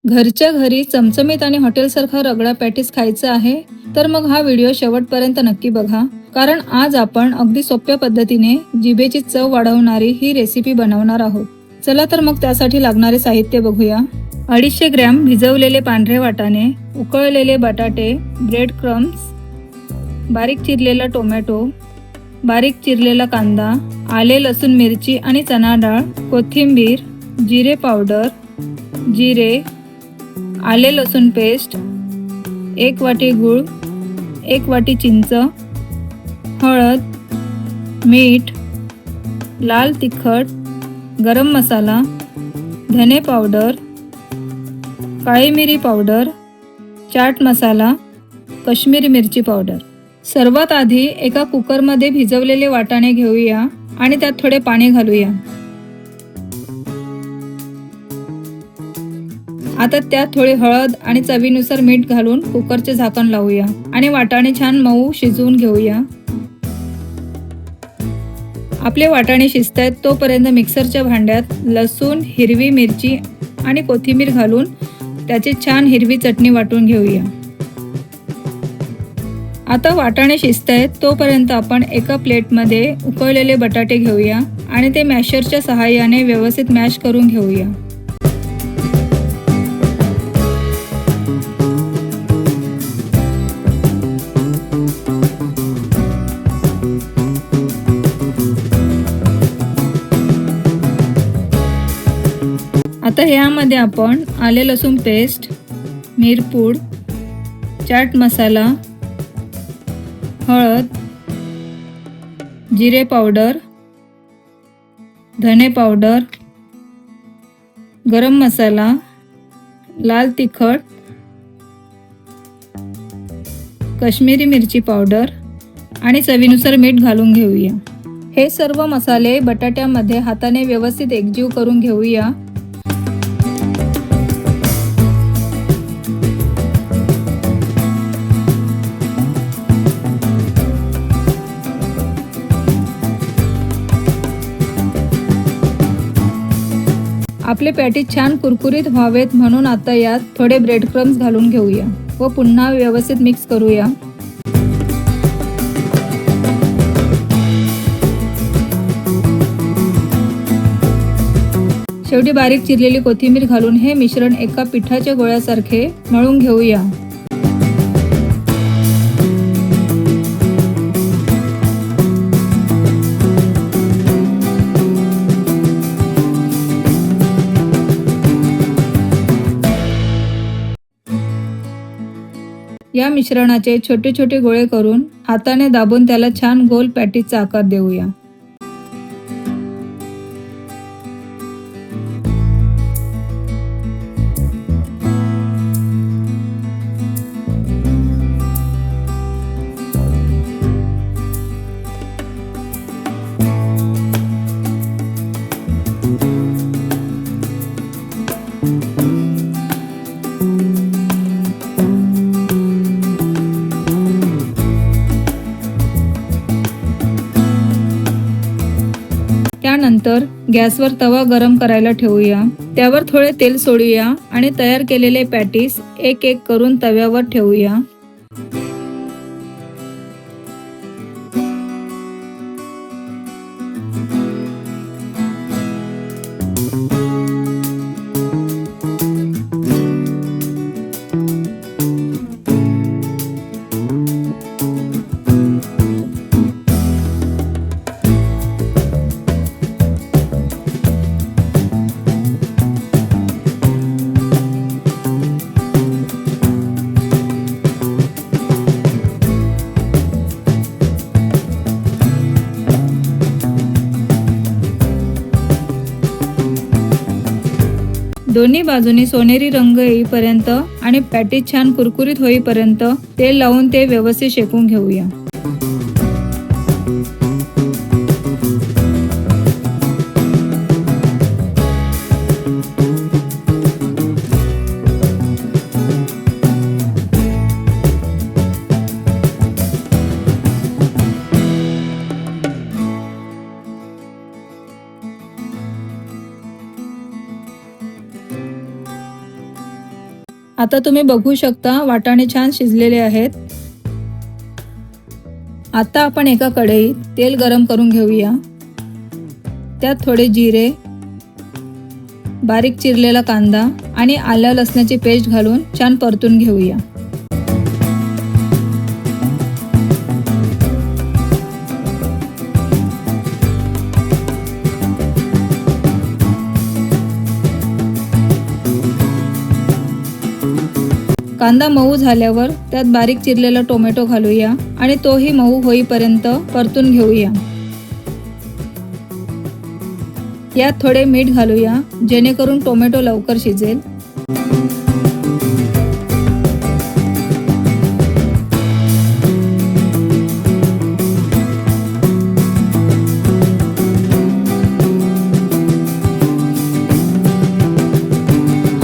घरच्या घरी चमचमीत आणि हॉटेलसारखा रगडा पॅटीस खायचा आहे तर मग हा व्हिडिओ शेवटपर्यंत नक्की बघा, कारण आज आपण अगदी सोप्या पद्धतीने जिभेची चव वाढवणारी ही रेसिपी बनवणार आहोत. चला तर मग त्यासाठी लागणारे साहित्य बघूया. 250 ग्रॅम भिजवलेले पांढरे वाटाणे, उकळलेले बटाटे, ब्रेड क्रम्स, बारीक चिरलेला टोमॅटो, बारीक चिरलेला कांदा, आले लसूण मिरची आणि चणा डाळ, कोथिंबीर, जिरे पावडर, जिरे, आले लसूण पेस्ट, 1 वाटी गूळ, 1 वाटी चिंच, हळद, मीठ, लाल तिखट, गरम मसाला, धने पावडर, काळी मिरी पावडर, चाट मसाला, काश्मीरी मिरची पावडर. सर्वात आधी एका कुकरमध्ये भिजवलेले वाटाणे घेऊया आणि त्यात थोडे पाणी घालूया. आता त्यात थोडी हळद आणि चवीनुसार मीठ घालून कुकरचे झाकण लावूया आणि वाटाणे छान मऊ शिजवून घेऊया. आपले वाटाणे शिजतायत तोपर्यंत मिक्सरच्या भांड्यात लसूण, हिरवी मिरची आणि कोथिंबीर घालून त्याची छान हिरवी चटणी वाटून घेऊया. आता वाटाणे शिजतायत तोपर्यंत आपण एका प्लेटमध्ये उकळलेले बटाटे घेऊया आणि ते मॅशरच्या सहाय्याने व्यवस्थित मॅश करून घेऊया. आता ह्यामध्ये आपण आले लसूण पेस्ट, मिरपूड, चाट मसाला, हळद, जिरे पावडर, धने पावडर, गरम मसाला, लाल तिखट, काश्मीरी मिरची पावडर आणि चवीनुसार मीठ घालून घेऊया. हे सर्व मसाले बटाट्यामध्ये हाताने व्यवस्थित एकजीव करून घेऊया. आपले पॅटीस छान कुरकुरीत व्हावेत म्हणून आता यात थोडे ब्रेड क्रम्स घालून घेऊया व पुन्हा व्यवस्थित मिक्स करूया. शेवटी बारीक चिरलेली कोथिंबीर घालून हे मिश्रण एका पिठाच्या गोळ्यासारखे मळून घेऊया. या मिश्रणाचे छोटे छोटे गोळे करून हाताने दाबून त्याला छान गोल पॅटीसचा आकार देऊया. त्यानंतर गॅसवर तवा गरम करायला ठेवूया. त्यावर थोडे तेल सोडूया आणि तयार केलेले पॅटीस एक एक करून तव्यावर ठेवूया. दोन्ही बाजूनी सोनेरी रंग येईपर्यंत आणि पॅटीस छान कुरकुरीत होईपर्यंत तेल लावून ते व्यवस्थित शेकून घेऊया. आता तुम्ही बघू शकता वाटाणे छान शिजलेले आहेत. आता आपण एका कढईत तेल गरम करून घेऊया. त्यात थोडे जिरे, बारीक चिरलेला कांदा आणि आलं लसणाची पेस्ट घालून छान परतून घेऊया. कांदा मऊ झाल्यावर त्यात बारीक चिरलेला टोमॅटो घालूया आणि तोही मऊ होईपर्यंत परतून घेऊया. यात थोडे मीठ घालूया जेणेकरून टोमॅटो लवकर शिजेल.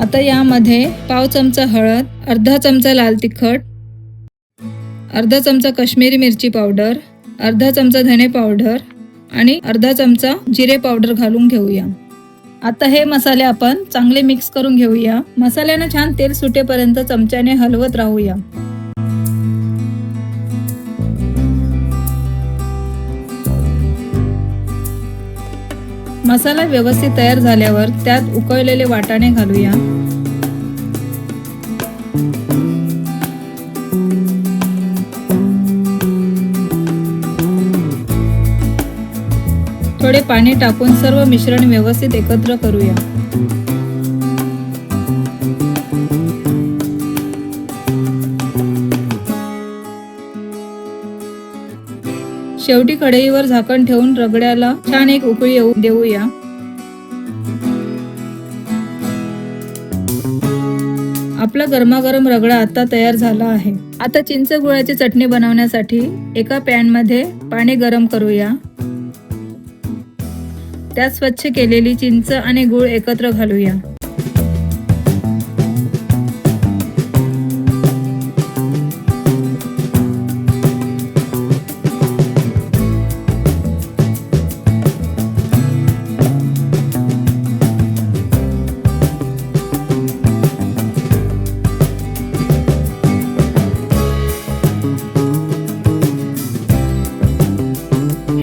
आता यामध्ये पाव चमचा हळद, अर्धा चमचा लाल तिखट, अर्धा चमचा काश्मीरी मिरची पावडर, अर्धा चमचा धने पावडर आणि अर्धा चमचा जिरे पावडर घालून घेऊया. आता हे मसाले आपण चांगले मिक्स करून घेऊया. मसाल्याने छान तेल सुटेपर्यंत चमच्याने हलवत राहूया. मसाला व्यवस्थित तयार झाल्यावर त्यात उकळलेले वाटाणे घालूया. थोडे पाणी टाकून सर्व मिश्रण व्यवस्थित एकत्र करूया. शेवटी कढईवर झाकण ठेवून रगड्याला छान एक उकळी येऊ देऊया. आपला गरमागरम रगडा आता तयार झाला आहे. आता चिंच गुळाची चटणी बनवण्यासाठी एका पॅन मध्ये पाणी गरम करूया. त्यात स्वच्छ केलेली चिंच आणि गूळ एकत्र घालूया.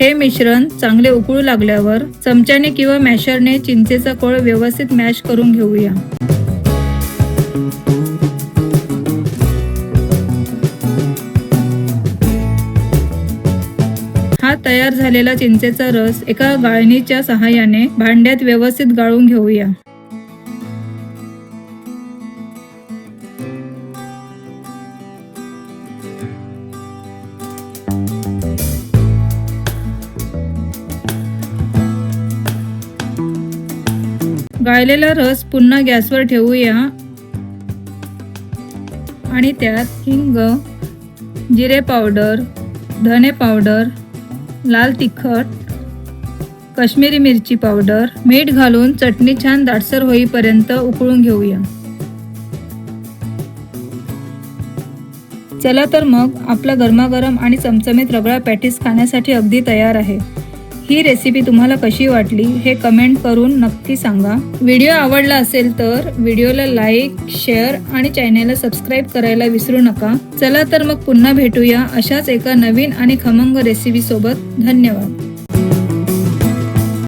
हे मिश्रण चांगले उकळू लागल्यावर चमच्याने किंवा मॅशरने चिंचेचा कोळ व्यवस्थित मॅश करून घेऊया. हा तयार झालेला चिंचेचा रस एका गाळणीच्या सहाय्याने भांड्यात व्यवस्थित गाळून घेऊया. गाळलेला रस पुन्हा गॅसवर ठेवूया आणि त्यात हिंग, जिरे पावडर, धने पावडर, लाल तिखट, काश्मीरी मिरची पावडर, मीठ घालून चटणी छान दाटसर होईपर्यंत उकळून घेऊया. चला तर मग आपला गरमागरम आणि चमचमीत रगडा पॅटीस खाण्यासाठी अगदी तयार आहे. ही रेसिपी तुम्हाला कशी वाटली हे कमेंट करून नक्की सांगा. व्हिडिओ आवडला असेल तर व्हिडिओला लाईक, शेअर आणि चॅनेलला सबस्क्राईब करायला विसरू नका. चला तर मग पुन्हा भेटूया अशाच एका नवीन आणि खमंग रेसिपी सोबत. धन्यवाद.